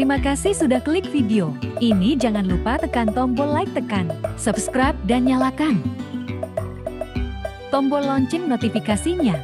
Terima kasih sudah klik video ini. Jangan lupa tekan tombol like, tekan subscribe, dan nyalakan tombol lonceng notifikasinya.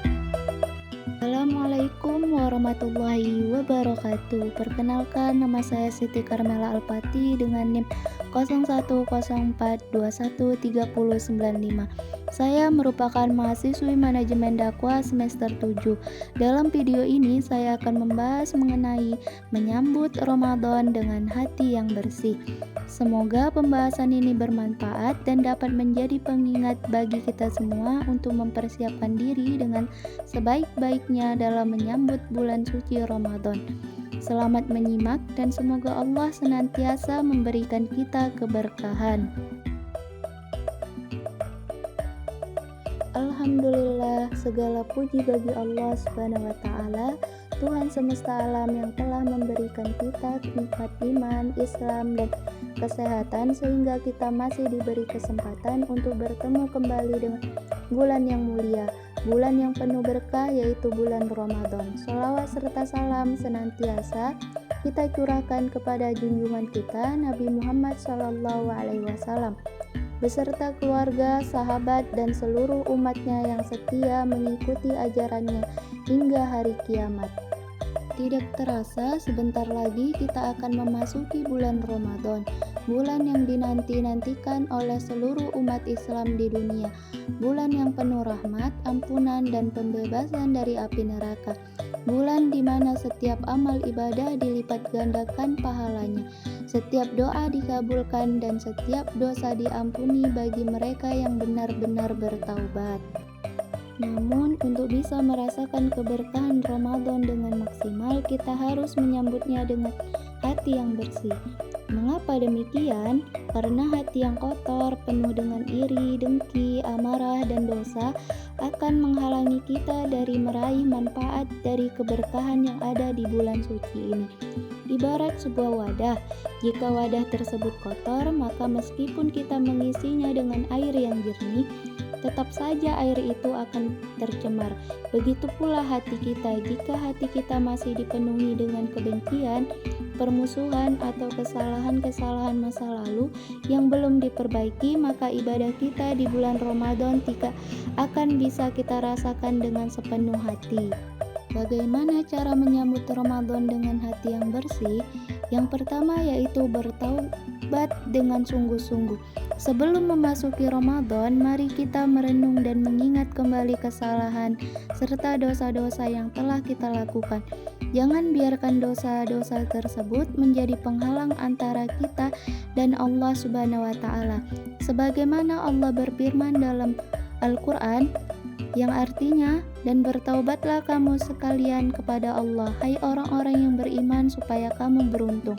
Assalamualaikum warahmatullahi wabarakatuh. Perkenalkan, nama saya Siti Karmela Alpati dengan NIM 0104213095. Saya merupakan mahasiswi manajemen dakwah semester 7. Dalam video ini saya akan membahas mengenai menyambut Ramadan dengan hati yang bersih. Semoga pembahasan ini bermanfaat dan dapat menjadi pengingat bagi kita semua untuk mempersiapkan diri dengan sebaik-baiknya dalam menyambut bulan suci Ramadan. Selamat menyimak dan semoga Allah senantiasa memberikan kita keberkahan. Alhamdulillah, segala puji bagi Allah Subhanahu wa Ta'ala, Tuhan semesta alam yang telah memberikan kita nikmat iman, Islam, dan kesehatan sehingga kita masih diberi kesempatan untuk bertemu kembali dengan bulan yang mulia, bulan yang penuh berkah, yaitu bulan Ramadan. Sholawat serta salam senantiasa kita curahkan kepada junjungan kita Nabi Muhammad SAW beserta keluarga, sahabat, dan seluruh umatnya yang setia mengikuti ajarannya hingga hari kiamat. Tidak terasa sebentar lagi kita akan memasuki bulan Ramadan, bulan yang dinanti-nantikan oleh seluruh umat Islam di dunia, bulan yang penuh rahmat, ampunan, dan pembebasan dari api neraka, bulan di mana setiap amal ibadah dilipat gandakan pahalanya, setiap doa dikabulkan, dan setiap dosa diampuni bagi mereka yang benar-benar bertaubat. Namun, untuk bisa merasakan keberkahan Ramadan dengan maksimal, kita harus menyambutnya dengan hati yang bersih. Mengapa demikian? Karena hati yang kotor, penuh dengan iri, dengki, amarah, dan dosa akan menghalangi kita dari meraih manfaat dari keberkahan yang ada di bulan suci ini. Ibarat sebuah wadah, jika wadah tersebut kotor, maka meskipun kita mengisinya dengan air yang jernih, tetap saja air itu akan tercemar. Begitu pula hati kita, jika hati kita masih dipenuhi dengan kebencian, permusuhan, atau kesalahan-kesalahan masa lalu yang belum diperbaiki, maka ibadah kita di bulan Ramadan tidak akan bisa kita rasakan dengan sepenuh hati. Bagaimana cara menyambut Ramadan dengan hati yang bersih? Yang pertama yaitu bertaubat dengan sungguh-sungguh. Sebelum memasuki Ramadan, mari kita merenung dan mengingat kembali kesalahan serta dosa-dosa yang telah kita lakukan. Jangan biarkan dosa-dosa tersebut menjadi penghalang antara kita dan Allah Subhanahu wa Ta'ala. Sebagaimana Allah berfirman dalam Al-Quran, yang artinya, dan bertaubatlah kamu sekalian kepada Allah, hai orang-orang yang beriman, supaya kamu beruntung.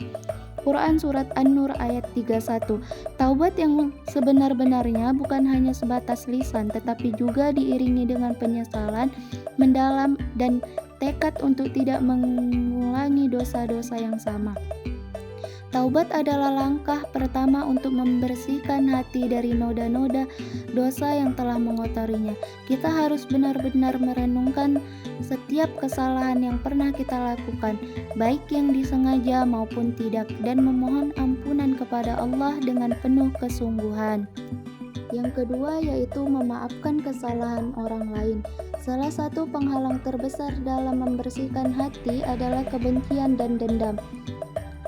Quran Surat An-Nur ayat 31. Taubat yang sebenar-benarnya bukan hanya sebatas lisan, tetapi juga diiringi dengan penyesalan mendalam dan tekad untuk tidak mengulangi dosa-dosa yang sama. Taubat adalah langkah pertama untuk membersihkan hati dari noda-noda dosa yang telah mengotorinya. Kita harus benar-benar merenungkan setiap kesalahan yang pernah kita lakukan, baik yang disengaja maupun tidak, dan memohon ampunan kepada Allah dengan penuh kesungguhan. Yang kedua yaitu memaafkan kesalahan orang lain. Salah satu penghalang terbesar dalam membersihkan hati adalah kebencian dan dendam.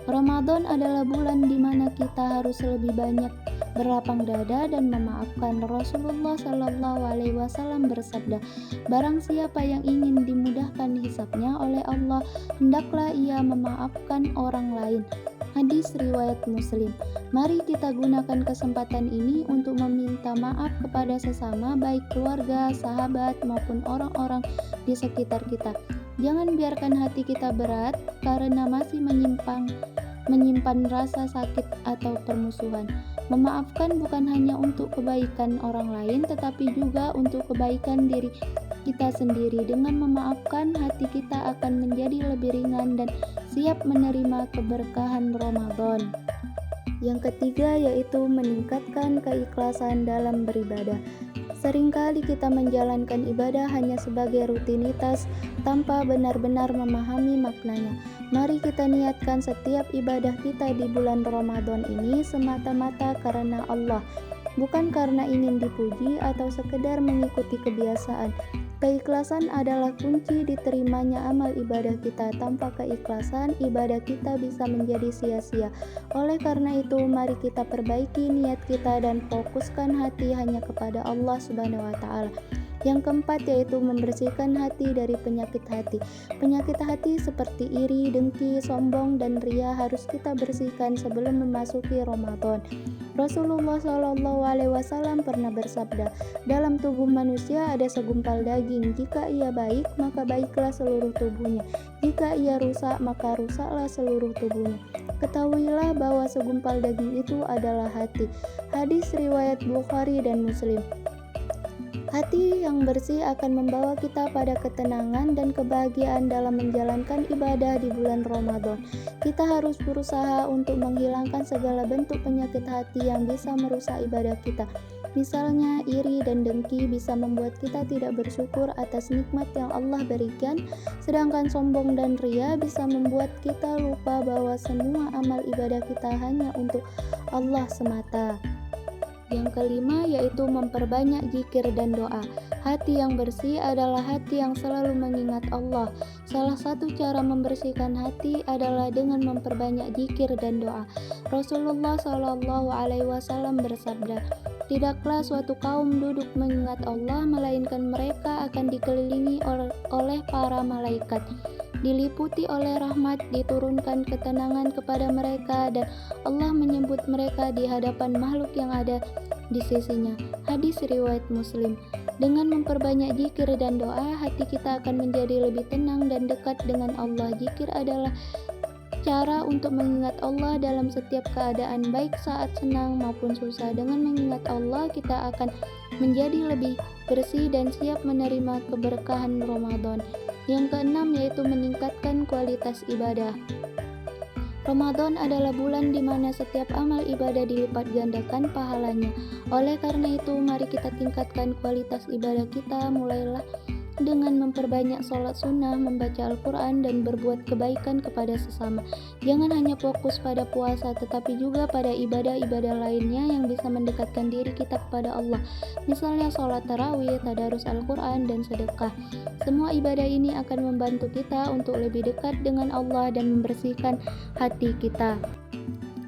Ramadan adalah bulan di mana kita harus lebih banyak berlapang dada dan memaafkan. Rasulullah SAW bersabda, barang siapa yang ingin dimudahkan hisabnya oleh Allah, hendaklah ia memaafkan orang lain. Hadis riwayat Muslim. Mari kita gunakan kesempatan ini untuk meminta maaf kepada sesama, baik keluarga, sahabat, maupun orang-orang di sekitar kita. Jangan biarkan hati kita berat karena masih menyimpan rasa sakit atau permusuhan. Memaafkan bukan hanya untuk kebaikan orang lain, tetapi juga untuk kebaikan diri kita sendiri. Dengan memaafkan, hati kita akan menjadi lebih ringan dan siap menerima keberkahan Ramadan. Yang ketiga yaitu meningkatkan keikhlasan dalam beribadah. Seringkali kita menjalankan ibadah hanya sebagai rutinitas tanpa benar-benar memahami maknanya. Mari kita niatkan setiap ibadah kita di bulan Ramadan ini semata-mata karena Allah, bukan karena ingin dipuji atau sekedar mengikuti kebiasaan. Keikhlasan adalah kunci diterimanya amal ibadah kita. Tanpa keikhlasan, ibadah kita bisa menjadi sia-sia. Oleh karena itu, mari kita perbaiki niat kita dan fokuskan hati hanya kepada Allah Subhanahu wa Ta'ala. Yang keempat yaitu membersihkan hati dari penyakit hati. Penyakit hati seperti iri, dengki, sombong, dan ria harus kita bersihkan sebelum memasuki Ramadan. Rasulullah SAW pernah bersabda, dalam tubuh manusia ada segumpal daging. Jika ia baik, maka baiklah seluruh tubuhnya. Jika ia rusak, maka rusaklah seluruh tubuhnya. Ketahuilah bahwa segumpal daging itu adalah hati. Hadis riwayat Bukhari dan Muslim. Hati yang bersih akan membawa kita pada ketenangan dan kebahagiaan dalam menjalankan ibadah di bulan Ramadan. Kita harus berusaha untuk menghilangkan segala bentuk penyakit hati yang bisa merusak ibadah kita. Misalnya, iri dan dengki bisa membuat kita tidak bersyukur atas nikmat yang Allah berikan, sedangkan sombong dan ria bisa membuat kita lupa bahwa semua amal ibadah kita hanya untuk Allah semata. Yang kelima yaitu memperbanyak zikir dan doa. Hati yang bersih adalah hati yang selalu mengingat Allah. Salah satu cara membersihkan hati adalah dengan memperbanyak zikir dan doa. Rasulullah SAW bersabda, tidaklah suatu kaum duduk mengingat Allah, melainkan mereka akan dikelilingi oleh para malaikat, diliputi oleh rahmat, diturunkan ketenangan kepada mereka, dan Allah menyebut mereka di hadapan makhluk yang ada di sisinya. Hadis riwayat Muslim. Dengan memperbanyak zikir dan doa, hati kita akan menjadi lebih tenang dan dekat dengan Allah. Zikir adalah cara untuk mengingat Allah dalam setiap keadaan, baik saat senang maupun susah. Dengan mengingat Allah, kita akan menjadi lebih bersih dan siap menerima keberkahan Ramadan. Yang keenam yaitu meningkatkan kualitas ibadah. Ramadan adalah bulan di mana setiap amal ibadah dilipat gandakan pahalanya. Oleh karena itu, mari kita tingkatkan kualitas ibadah kita. Mulailah dengan memperbanyak sholat sunnah, membaca Al-Quran, dan berbuat kebaikan kepada sesama. Jangan hanya fokus pada puasa, tetapi juga pada ibadah-ibadah lainnya yang bisa mendekatkan diri kita kepada Allah. Misalnya sholat tarawih, tadarus Al-Quran, dan sedekah. Semua ibadah ini akan membantu kita untuk lebih dekat dengan Allah dan membersihkan hati kita.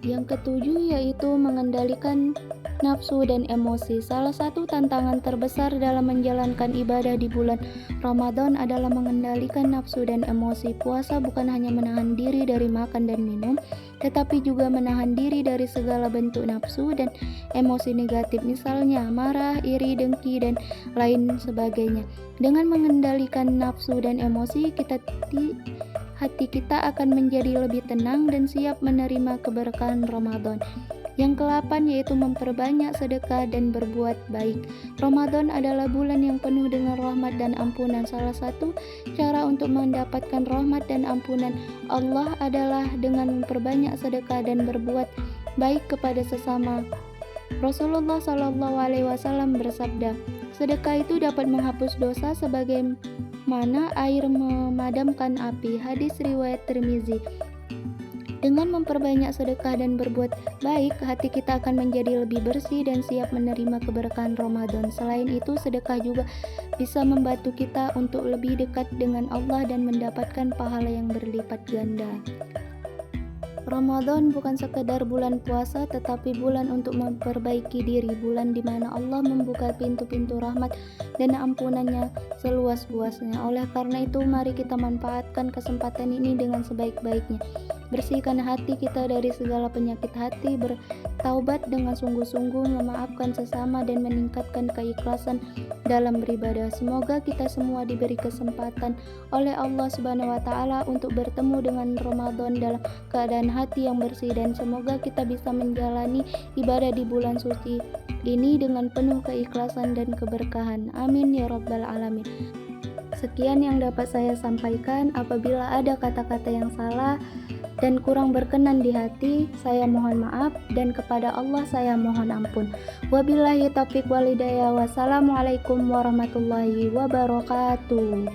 Yang ketujuh yaitu mengendalikan nafsu dan emosi. Salah satu tantangan terbesar dalam menjalankan ibadah di bulan Ramadan adalah mengendalikan nafsu dan emosi. Puasa bukan hanya menahan diri dari makan dan minum, tetapi juga menahan diri dari segala bentuk nafsu dan emosi negatif, misalnya marah, iri, dengki, dan lain sebagainya. Dengan mengendalikan nafsu dan emosi, hati kita akan menjadi lebih tenang dan siap menerima keberkahan Ramadan. Yang ke-8 yaitu memperbanyak sedekah dan berbuat baik. Ramadan adalah bulan yang penuh dengan rahmat dan ampunan. Salah satu cara untuk mendapatkan rahmat dan ampunan Allah adalah dengan memperbanyak sedekah dan berbuat baik kepada sesama. Rasulullah SAW bersabda, sedekah itu dapat menghapus dosa sebagaimana air memadamkan api. Hadis riwayat Tirmizi. Dengan memperbanyak sedekah dan berbuat baik, hati kita akan menjadi lebih bersih dan siap menerima keberkahan Ramadan. Selain itu, sedekah juga bisa membantu kita untuk lebih dekat dengan Allah dan mendapatkan pahala yang berlipat ganda. Ramadan bukan sekedar bulan puasa, tetapi bulan untuk memperbaiki diri, bulan di mana Allah membuka pintu-pintu rahmat dan ampunannya seluas-luasnya. Oleh karena itu, mari kita manfaatkan kesempatan ini dengan sebaik-baiknya. Bersihkan hati kita dari segala penyakit hati, bertaubat dengan sungguh-sungguh, memaafkan sesama, dan meningkatkan keikhlasan dalam beribadah. Semoga kita semua diberi kesempatan oleh Allah Subhanahu wa Ta'ala untuk bertemu dengan Ramadan dalam keadaan hati yang bersih, dan semoga kita bisa menjalani ibadah di bulan suci ini dengan penuh keikhlasan dan keberkahan. Amin ya rabbal alamin. Sekian yang dapat saya sampaikan. Apabila ada kata-kata yang salah dan kurang berkenan di hati, saya mohon maaf, dan kepada Allah saya mohon ampun. Wabillahi taufiq wal hidayah. Wassalamualaikum warahmatullahi wabarakatuh.